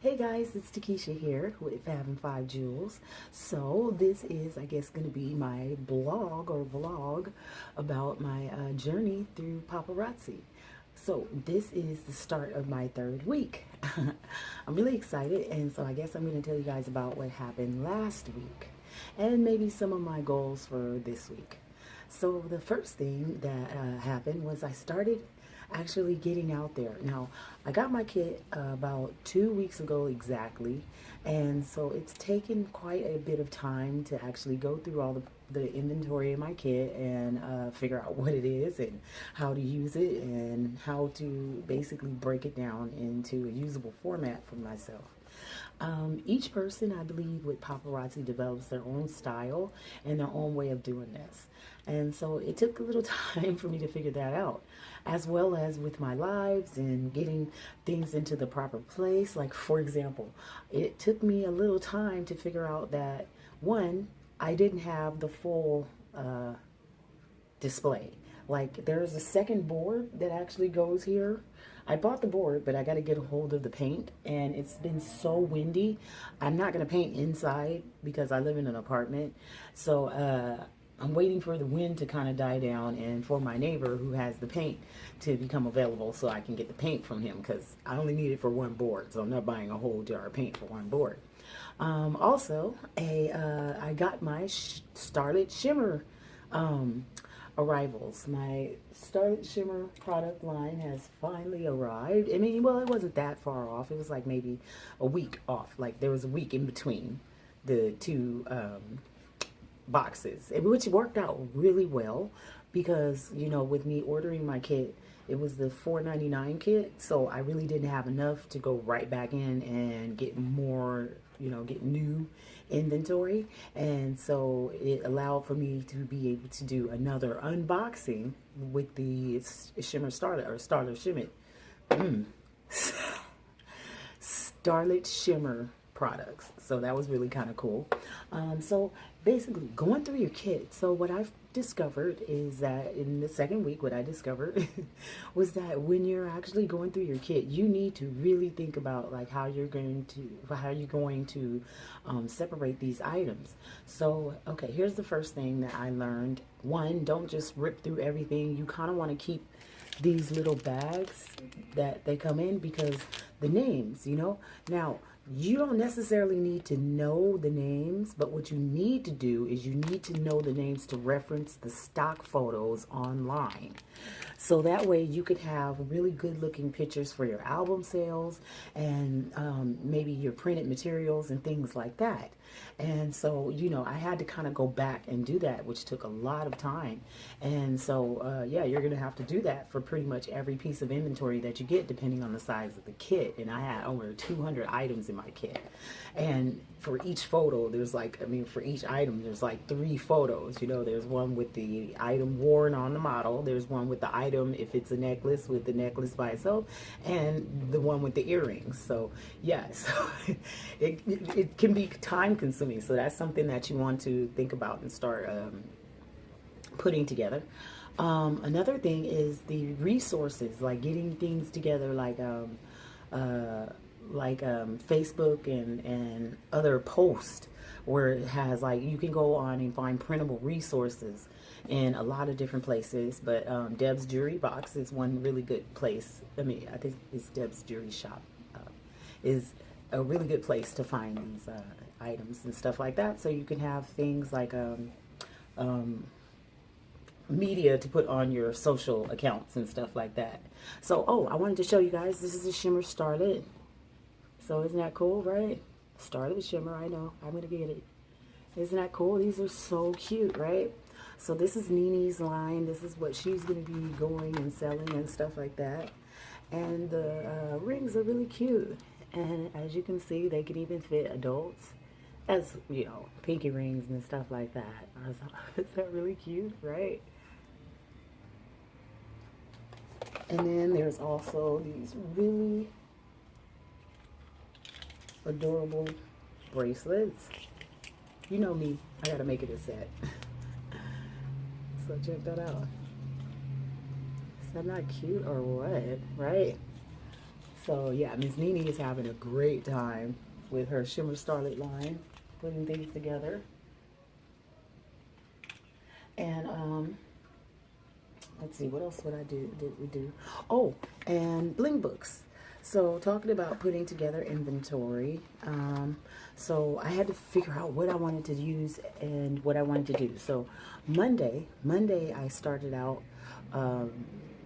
Hey guys, it's Takesha here with Fab and Five Jewels. So this is, I guess, going to be my blog or vlog about my journey through paparazzi. So this is the start of my third week. I'm really excited, and so I guess I'm going to tell you guys about what happened last week and maybe some of my goals for this week. So the first thing that happened was I started actually getting out there. Now, I got my kit about 2 weeks ago exactly, and so it's taken quite a bit of time to actually go through all the inventory in my kit and figure out what it is and how to use it and how to basically break it down into a usable format for myself. Each person, I believe, with paparazzi develops their own style and their own way of doing this. And so it took a little time for me to figure that out, as well as with my lives and getting things into the proper place. Like, for example, it took me a little time to figure out that, one, I didn't have the full display. Like, there's a second board that actually goes here. I bought the board, but I got to get a hold of the paint, and it's been so windy. I'm not going to paint inside because I live in an apartment. So I'm waiting for the wind to kind of die down and for my neighbor who has the paint to become available so I can get the paint from him, because I only need it for one board, so I'm not buying a whole jar of paint for one board. Also, I got my Starlit Shimmer arrivals. My Starlit Shimmer product line has finally arrived. I mean, well, it wasn't that far off. It was like maybe a week off. Like, there was a week in between the two boxes, which worked out really well because, you know, with me ordering my kit, it was the $4.99 kit, so I really didn't have enough to go right back in and get more, you know, get new inventory. And so it allowed for me to be able to do another unboxing with the Shimmer Starlet, or Starlet Shimmer, Starlit Shimmer products. So that was really kind of cool. So basically going through your kit. So what I've discovered is that in the second week, what I discovered was that when you're actually going through your kit, you need to really think about like how you're going to separate these items. So okay, here's the first thing that I learned. One, don't just rip through everything. You kind of want to keep these little bags that they come in, because the names, you know, now you don't necessarily need to know the names, but what you need to do is you need to know the names to reference the stock photos online. So that way you could have really good looking pictures for your album sales and maybe your printed materials and things like that. And so, you know, I had to kind of go back and do that, which took a lot of time. And so, yeah, you're going to have to do that for pretty much every piece of inventory that you get, depending on the size of the kit. And I had over 200 items in my kit. And for each photo, there's like, I mean, for each item, there's like 3 photos. You know, there's one with the item worn on the model. There's one with the item, if it's a necklace, with the necklace by itself, and the one with the earrings. So, yeah, so it can be time consuming. So that's something that you want to think about and start putting together. Another thing is the resources, like getting things together, like Facebook and other posts where it has, like, you can go on and find printable resources in a lot of different places. But Deb's Jewelry Box is one really good place. I mean, I think it's Deb's Jewelry Shop is a really good place to find these items and stuff like that. So you can have things like media to put on your social accounts and stuff like that. So, oh, I wanted to show you guys, this is a Shimmer Starlet. So isn't that cool, right? Started with Shimmer, I know. I'm going to get it. Isn't that cool? These are so cute, right? So this is Nini's line. This is what she's going to be going and selling and stuff like that. And the rings are really cute. And as you can see, they can even fit adults as, you know, pinky rings and stuff like that. Is that really cute, right? And then there's also these really adorable bracelets. You know me, I gotta make it a set. So check that out. Is that not cute or what, right? So yeah, Miss Nene is having a great time with her Shimmer Starlet line, putting things together. And let's see, what else would I do? Did we do? Oh, and bling books. So talking about putting together inventory. So I had to figure out what I wanted to use and what I wanted to do. So Monday I started out.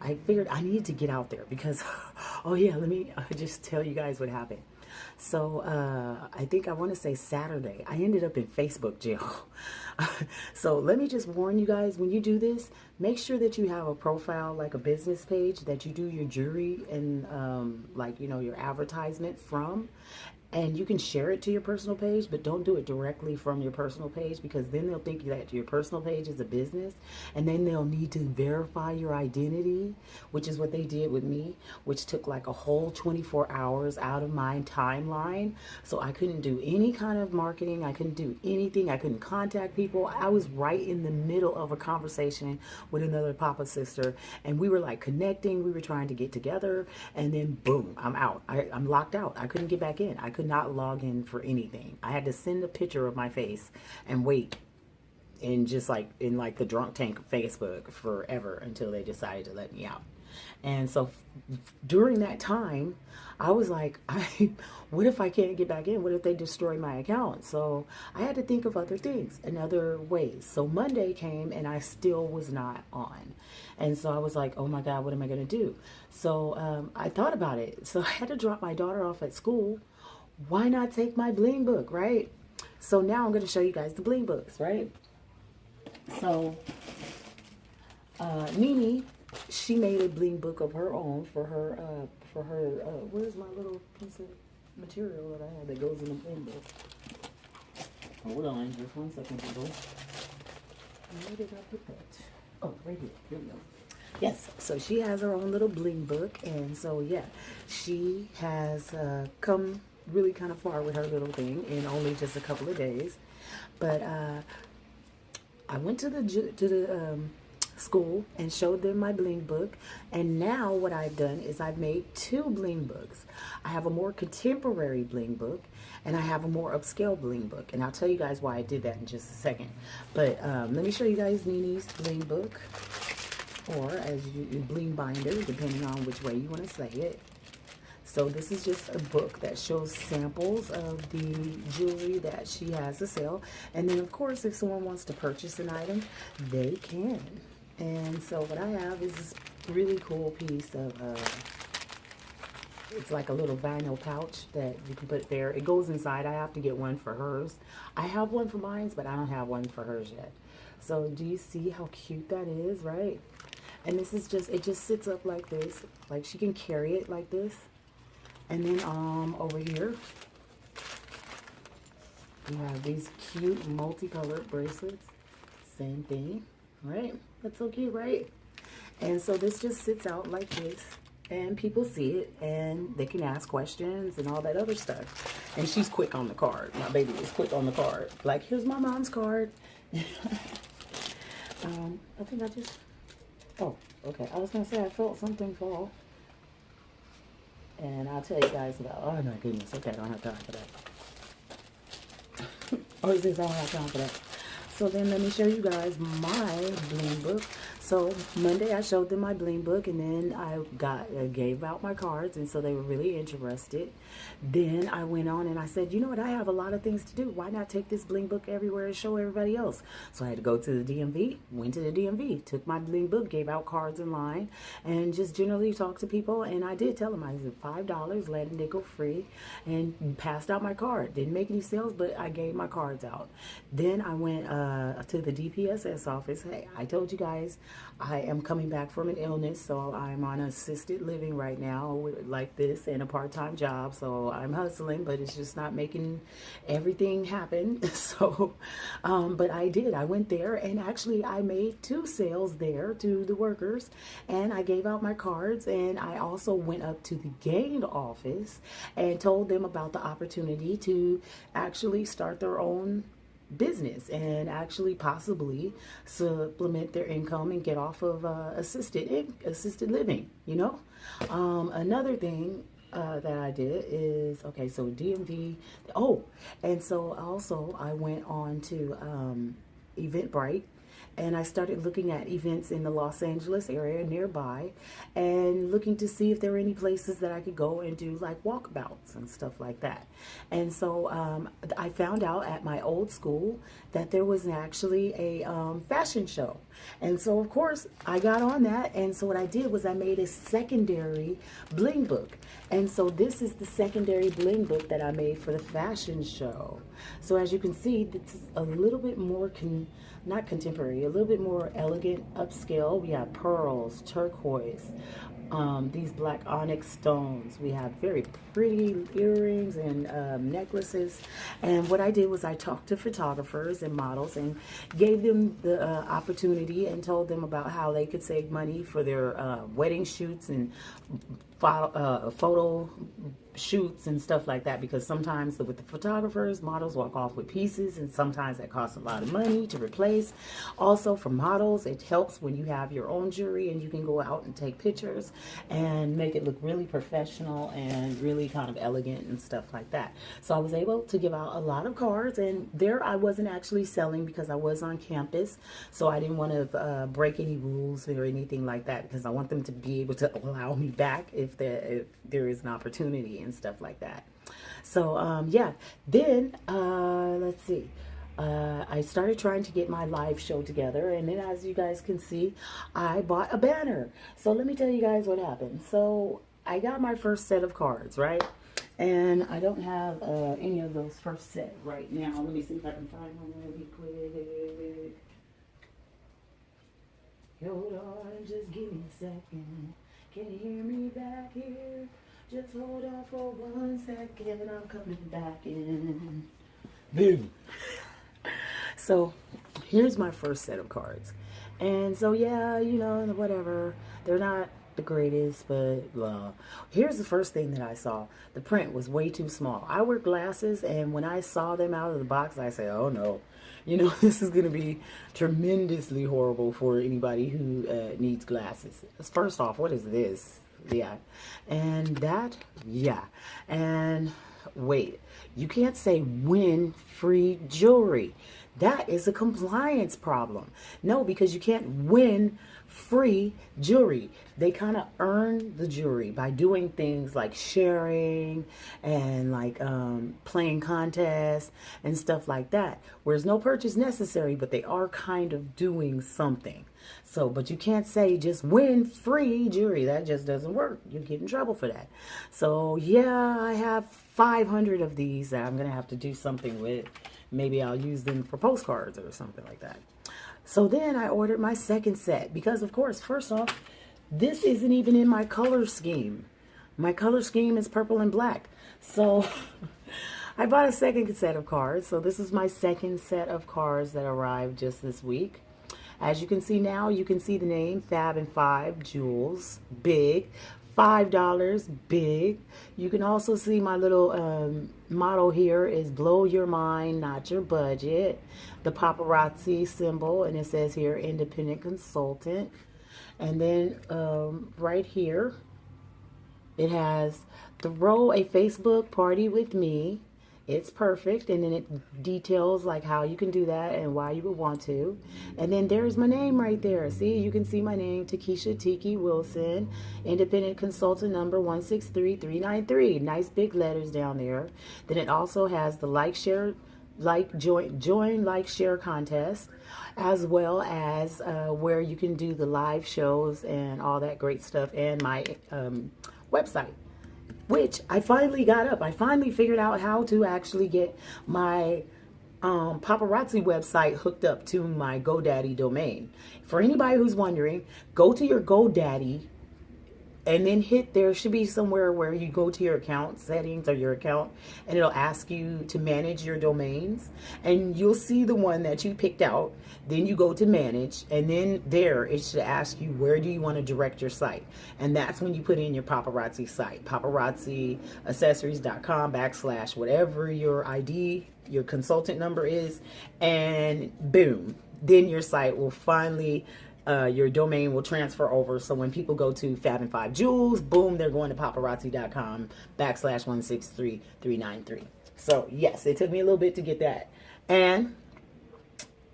I figured I needed to get out there because, oh yeah, let me just tell you guys what happened. So I think I want to say Saturday, I ended up in Facebook jail. So let me just warn you guys, when you do this, make sure that you have a profile, like a business page that you do your jewelry and like, you know, your advertisement from. And you can share it to your personal page, but don't do it directly from your personal page, because then they'll think that your personal page is a business, and then they'll need to verify your identity, which is what they did with me, which took like a whole 24 hours out of my timeline. So I couldn't do any kind of marketing. I couldn't do anything. I couldn't contact people. I was right in the middle of a conversation with another Papa sister, and we were like connecting. We were trying to get together, and then boom, I'm out. I'm locked out. I couldn't get back in. I could not log in for anything. I had to send a picture of my face and wait in just like in like the drunk tank Facebook forever until they decided to let me out. And so during that time, I was like, what if I can't get back in? What if they destroy my account? So I had to think of other things and other ways. So Monday came and I still was not on. And so I was like, oh my God, what am I going to do? So I thought about it. So I had to drop my daughter off at school. Why not take my bling book, right? So now I'm going to show you guys the bling books, right? So Nene, she made a bling book of her own for her, where's my little piece of material that I had that goes in the bling book? Hold on, just 1 second, people. Where did I put that? Oh, right here. Here we go. Yes, so she has her own little bling book, and so yeah, she has come really kind of far with her little thing in only just a couple of days. But I went to the school and showed them my bling book, and now what I've done is I've made 2 bling books. I have a more contemporary bling book, and I have a more upscale bling book, and I'll tell you guys why I did that in just a second. But let me show you guys Nene's bling book, or as you bling binder, depending on which way you want to say it. So this is just a book that shows samples of the jewelry that she has to sell. And then, of course, if someone wants to purchase an item, they can. And so what I have is this really cool piece of, it's like a little vinyl pouch that you can put there. It goes inside. I have to get one for hers. I have one for mine, but I don't have one for hers yet. So do you see how cute that is, right? And this is just, it just sits up like this. Like she can carry it like this. And then over here, we have these cute multicolored bracelets. Same thing, right? That's so cute, right? And so this just sits out like this, and people see it, and they can ask questions and all that other stuff. And she's quick on the card. My baby is quick on the card. Like, here's my mom's card. I think I just, oh, okay. I was gonna say I felt something fall. And I'll tell you guys about, oh my goodness, okay, I don't have time for that. Oh, is this, I don't have time for that. So then let me show you guys my bling book. So Monday I showed them my bling book, and then I gave out my cards, and so they were really interested. Then I went on and I said, you know what, I have a lot of things to do. Why not take this bling book everywhere and show everybody else? So I had to go to the DMV, went to the DMV, took my bling book, gave out cards in line, and just generally talked to people. And I did tell them, I said $5, let them go free, and passed out my card. Didn't make any sales, but I gave my cards out. Then I went to the DPSS office. Hey, I told you guys, I am coming back from an illness, so I'm on assisted living right now, like this, and a part-time job. So I'm hustling, but it's just not making everything happen. So, but I did. I went there, and actually I made 2 sales there to the workers, and I gave out my cards, and I also went up to the gained office and told them about the opportunity to actually start their own business and actually possibly supplement their income and get off of assisted living, you know. Another thing that I did is, okay, so DMV. Oh, and so also I went on to Eventbrite, and I started looking at events in the Los Angeles area nearby and looking to see if there were any places that I could go and do like walkabouts and stuff like that. And so I found out at my old school that there was actually a fashion show. And so, of course, I got on that. And so what I did was I made a secondary bling book. And so this is the secondary bling book that I made for the fashion show. So as you can see, it's a little bit more not contemporary, a little bit more elegant, upscale. We have pearls, turquoise, these black onyx stones. We have very pretty earrings and necklaces. And what I did was I talked to photographers and models and gave them the opportunity and told them about how they could save money for their wedding shoots and photo shoots and stuff like that, because sometimes with the photographers, models walk off with pieces, and sometimes that costs a lot of money to replace. Also for models, it helps when you have your own jewelry and you can go out and take pictures and make it look really professional and really kind of elegant and stuff like that. So I was able to give out a lot of cards, and there I wasn't actually selling because I was on campus, so I didn't want to break any rules or anything like that, because I want them to be able to allow me back if there is an opportunity and stuff like that. So yeah, then let's see, I started trying to get my live show together, and then as you guys can see, I bought a banner. So let me tell you guys what happened. So I got my first set of cards, right? And I don't have any of those first set right now. Let me see if I can find one really quick. Hold on, just give me a second. Can you hear me back here? Just hold on for 1 second. I'm coming back in. Boom. So here's my first set of cards. And so, yeah, you know, whatever. They're not the greatest, but blah. Here's the first thing that I saw. The print was way too small. I wear glasses, and when I saw them out of the box, I said, oh no. You know, this is going to be tremendously horrible for anybody who needs glasses. First off, what is this? Yeah. And that, yeah. And wait, you can't say win free jewelry. That is a compliance problem. No, because you can't win free jewelry. They kind of earn the jewelry by doing things like sharing and like playing contests and stuff like that. Whereas no purchase necessary, but they are kind of doing something. So, but you can't say just win free jewelry. That just doesn't work. You get in trouble for that. So yeah, I have 500 of these that I'm going to have to do something with. Maybe I'll use them for postcards or something like that. So then I ordered my second set because, of course, first off, this isn't even in my color scheme. My color scheme is purple and black. So I bought a second set of cards. So this is my second set of cards that arrived just this week. As you can see now, you can see the name Fab and Five Jewels, big. $5, big. You can also see my little motto here is blow your mind, not your budget. The paparazzi symbol, and it says here independent consultant. And then right here, it has throw a Facebook party with me. It's perfect, and then it details like how you can do that and why you would want to. And then there's my name right there. See, you can see my name, Takesha Tiki Wilson, independent consultant number 163393. Nice big letters down there. Then it also has the like, share, like, join, like, share contest, as well as where you can do the live shows and all that great stuff, and my website, which I finally got up. I finally figured out how to actually get my paparazzi website hooked up to my GoDaddy domain. For anybody who's wondering, go to your GoDaddy and then there should be somewhere where you go to your account settings or your account, and it'll ask you to manage your domains, and you'll see the one that you picked out. Then you go to manage, and then there it should ask you where do you want to direct your site, and that's when you put in your paparazzi site, paparazziaccessories.com / whatever your ID, your consultant number is, and boom, then your site will finally your domain will transfer over. So when people go to Fab and Five Jewels, boom, they're going to paparazzi.com/163393. So yes, it took me a little bit to get that. And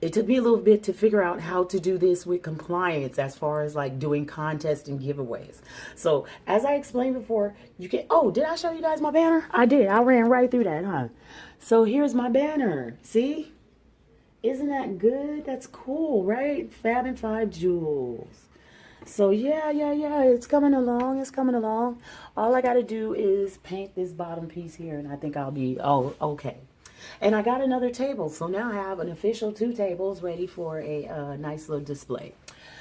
it took me a little bit to figure out how to do this with compliance as far as like doing contests and giveaways. So as I explained before, you can, oh, did I show you guys my banner? I did. I ran right through that, huh? So here's my banner. See? Isn't that good? That's cool, right? Fab and Five Jewels. So yeah, it's coming along. It's coming along. All I got to do is paint this bottom piece here, and I think I'll be, oh, okay. And I got another table, so now I have an official 2 tables ready for a nice little display.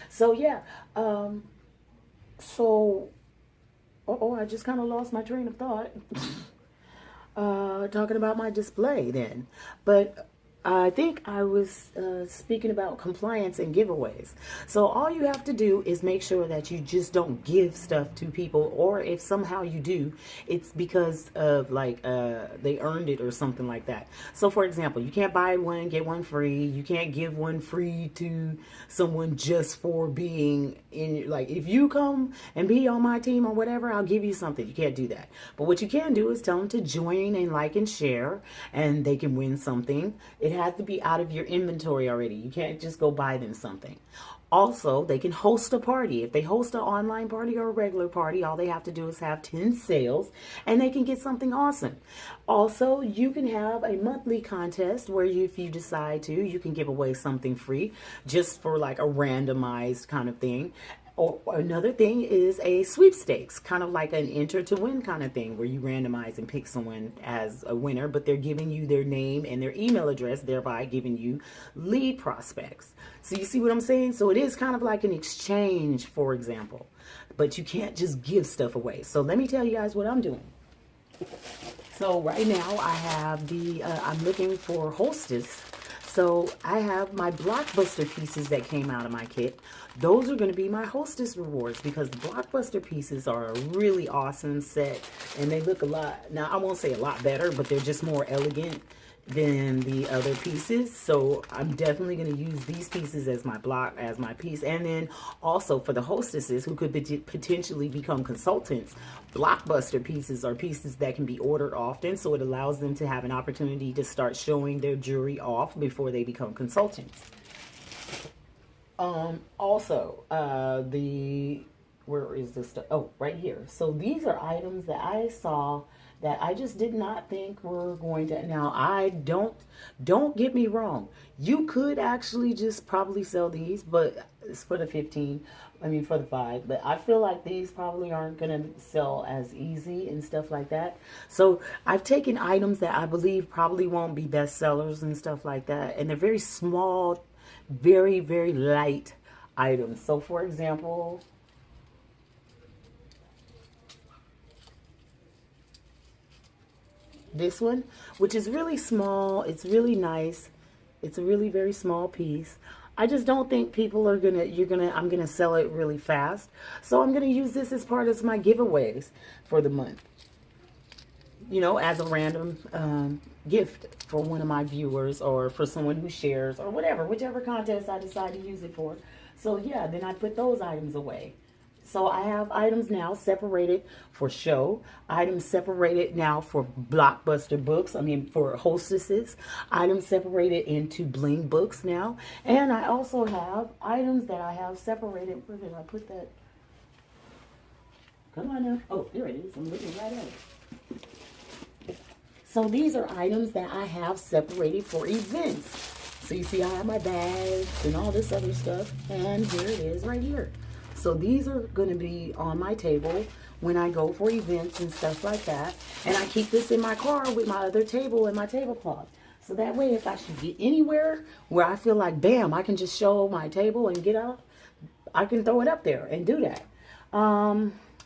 So yeah, I just kind of lost my train of thought. Talking about my display then, but I think I was speaking about compliance and giveaways. So all you have to do is make sure that you just don't give stuff to people, or if somehow you do, it's because of like they earned it or something like that. So for example, you can't buy one, get one free. You can't give one free to someone just for being in, like if you come and be on my team or whatever, I'll give you something. You can't do that. But what you can do is tell them to join and like and share, and they can win something. It has to be out of your inventory already. You can't just go buy them something. Also, they can host a party. If they host an online party or a regular party, all they have to do is have 10 sales and they can get something awesome. Also, you can have a monthly contest where if you decide to, you can give away something free just for like a randomized kind of thing. Or another thing is a sweepstakes, kind of like an enter to win kind of thing, where you randomize and pick someone as a winner, but they're giving you their name and their email address, thereby giving you lead prospects. So you see what I'm saying? So it is kind of like an exchange, for example, but you can't just give stuff away. So let me tell you guys what I'm doing. So right now I have I'm looking for hostess. So I have my blockbuster pieces that came out of my kit. Those are going to be my hostess rewards, because the blockbuster pieces are a really awesome set, and they look a lot, now I won't say a lot better, but they're just more elegant than the other pieces. So I'm definitely going to use these pieces as my piece. And then also for the hostesses who could potentially become consultants, blockbuster pieces are pieces that can be ordered often, so it allows them to have an opportunity to start showing their jewelry off before they become consultants. Where is this stuff? Oh, right here. So these are items that I saw that I just did not think were going to. Now, I don't get me wrong. You could actually just probably sell these, but it's for the 5. But I feel like these probably aren't going to sell as easy and stuff like that. So I've taken items that I believe probably won't be bestsellers and stuff like that. And they're very small, very, very light items. So for example, this one, which is really small, it's really nice, it's a really very small piece. I just don't think people are I'm gonna sell it really fast, so I'm gonna use this as part of my giveaways for the month, you know, as a random gift for one of my viewers, or for someone who shares, or whatever, whichever contest I decide to use it for. So yeah, then I put those items away. So I have items now separated for show, items separated now for blockbuster books, for hostesses, items separated into bling books now, and I also have items that I have separated. Where did I put that? Come on now. Oh, there it is. I'm looking right at it. So these are items that I have separated for events. So you see I have my bags and all this other stuff, and here it is right here. So these are going to be on my table when I go for events and stuff like that. And I keep this in my car with my other table and my tablecloth. So that way, if I should get anywhere where I feel like, bam, I can just show my table and get out, I can throw it up there and do that.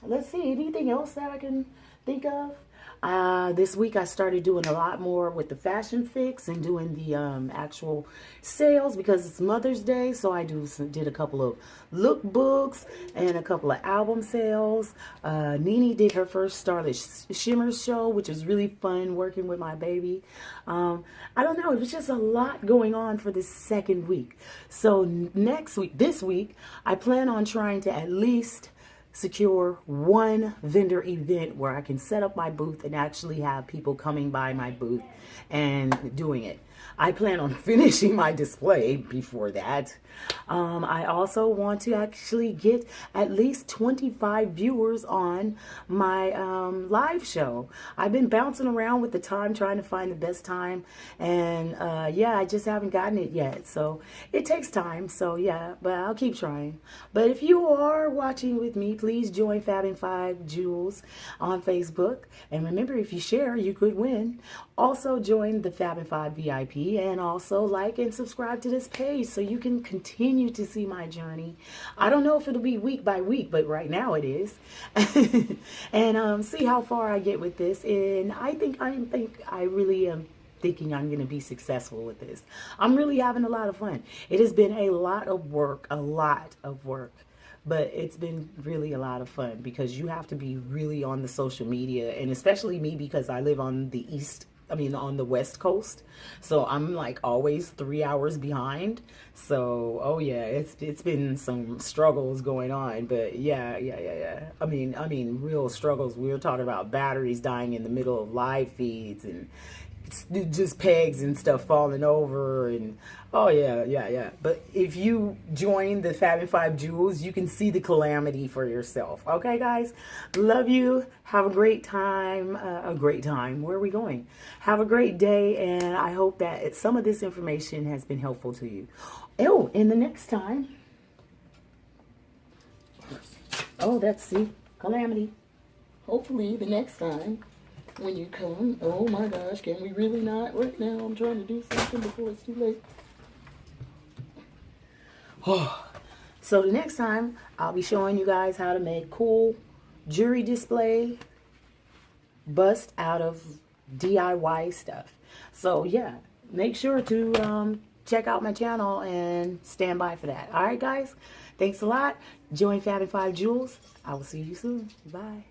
Let's see, anything else that I can think of? This week I started doing a lot more with the fashion fix and doing the actual sales because it's Mother's Day. So I did a couple of lookbooks and a couple of album sales. Nene did her first Starlit Shimmer show, which was really fun working with my baby. I don't know, it was just a lot going on for this second week. So this week, I plan on trying to at least secure one vendor event where I can set up my booth and actually have people coming by my booth and doing it. I plan on finishing my display before that. I also want to actually get at least 25 viewers on my live show. I've been bouncing around with the time, trying to find the best time. And yeah, I just haven't gotten it yet. So it takes time. So yeah, but I'll keep trying. But if you are watching with me, please join Fab and Five Jewels on Facebook. And remember, if you share, you could win. Also join the Fab and Five VIP, and also like and subscribe to this page so you can continue to see my journey. I don't know if it'll be week by week, but right now it is. And see how far I get with this. And I really am thinking I'm going to be successful with this. I'm really having a lot of fun. It has been a lot of work, but it's been really a lot of fun because you have to be really on the social media, and especially me because I live on on the West Coast. So I'm like always 3 hours behind. So, oh yeah, it's been some struggles going on, but yeah. I mean, real struggles. We were talking about batteries dying in the middle of live feeds and just pegs and stuff falling over, and oh yeah. But if you join the Fab and Five Jewels, you can see the calamity for yourself. Okay, guys, love you. Have a great time. Where are we going? Have a great day, and I hope that some of this information has been helpful to you. Oh, and the next time. Oh, that's calamity. Hopefully, the next time. When you come, oh my gosh, can we really not? Right now, I'm trying to do something before it's too late. Oh. So the next time, I'll be showing you guys how to make cool jewelry display bust out of DIY stuff. So yeah, make sure to check out my channel and stand by for that. All right, guys, thanks a lot. Join Fab and Five Jewels. I will see you soon. Bye.